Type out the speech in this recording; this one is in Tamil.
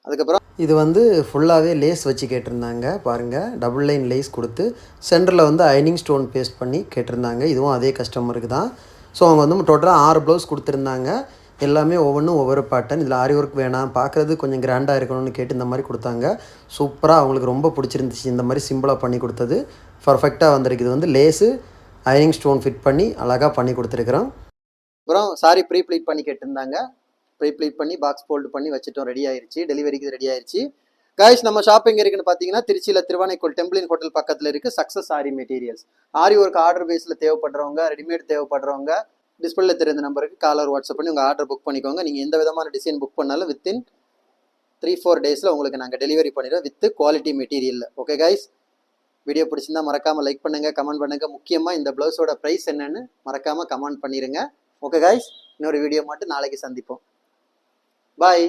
அதுக்கப்புறம் இது வந்து ஃபுல்லாகவே லேஸ் வச்சு கேட்டிருந்தாங்க பாருங்கள், டபுள் லைன் லேஸ் கொடுத்து சென்டரில் வந்து அயனிங் ஸ்டோன் பேஸ்ட் பண்ணி கேட்டிருந்தாங்க. இதுவும் அதே கஸ்டமருக்கு தான். ஸோ அவங்க வந்து டோட்டலாக 6 ப்ளவுஸ் கொடுத்துருந்தாங்க. எல்லாமே ஒவ்வொன்றும் ஒவ்வொரு பேட்டர்ன். இதில் ஆரி ஒர்க் வேணாம், பார்க்குறது கொஞ்சம் கிராண்டாக இருக்கணும்னு கேட்டு இந்த மாதிரி கொடுத்தாங்க. சூப்பராக அவங்களுக்கு ரொம்ப பிடிச்சிருந்துச்சு. இந்த மாதிரி சிம்பிளாக பண்ணி கொடுத்தது பர்ஃபெக்டாக வந்திருக்கு. இது வந்து லேஸு அயனிங் ஸ்டோன் ஃபிட் பண்ணி அழகாக பண்ணி கொடுத்துருக்குறோம். அப்புறம் சாரி ப்ரீ ப்ளீட் பண்ணி கேட்டிருந்தாங்க. ப்ரீ ப்ளீட் பண்ணி பாக்ஸ் ஃபோல்டு பண்ணி வச்சுட்டோம். ரெடி ஆயிடுச்சு, டெலிவரிக்கு ரெடி ஆயிடுச்சு. கைஸ் நம்ம ஷாப்பிங் இருக்குன்னு பார்த்தீங்கன்னா திருச்சியில் திருவானைக்கோள் டெம்பிளின் ஹோட்டல் பக்கத்தில் இருக்குது சக்ஸஸ் ஆரி மெட்டீரியல்ஸ். ஆரி ஒர்க் ஆர்டர் பேஸில் தேவைப்படுறவங்க, ரெடிமேட் தேவைப்படுறவங்க டிஸ்பிளேல தெரிந்த நம்பருக்கு காலர் வாட்ஸ்அப் பண்ணி உங்கள் ஆர்டர் புக் பண்ணிக்கோங்க. நீங்கள் எந்த விதமான டிசைன் புக் பண்ணாலும் வித்தின் 3-4 டேஸில் உங்களுக்கு நாங்கள் டெலிவரி பண்ணிடுவோம் வித் குவாலிட்டி மெட்டீரியலில். ஓகே கைஸ், வீடியோ பிடிச்சிருந்தா மறக்காமல் லைக் பண்ணுங்கள், கமெண்ட் பண்ணுங்கள். முக்கியமாக இந்த ப்ளவுஸோட ப்ரைஸ் என்னன்னு மறக்காமல் கமெண்ட் பண்ணிடுங்க. ஓகே கைஸ், இன்னொரு வீடியோ மட்டும் நாளைக்கு சந்திப்போம். பாய்.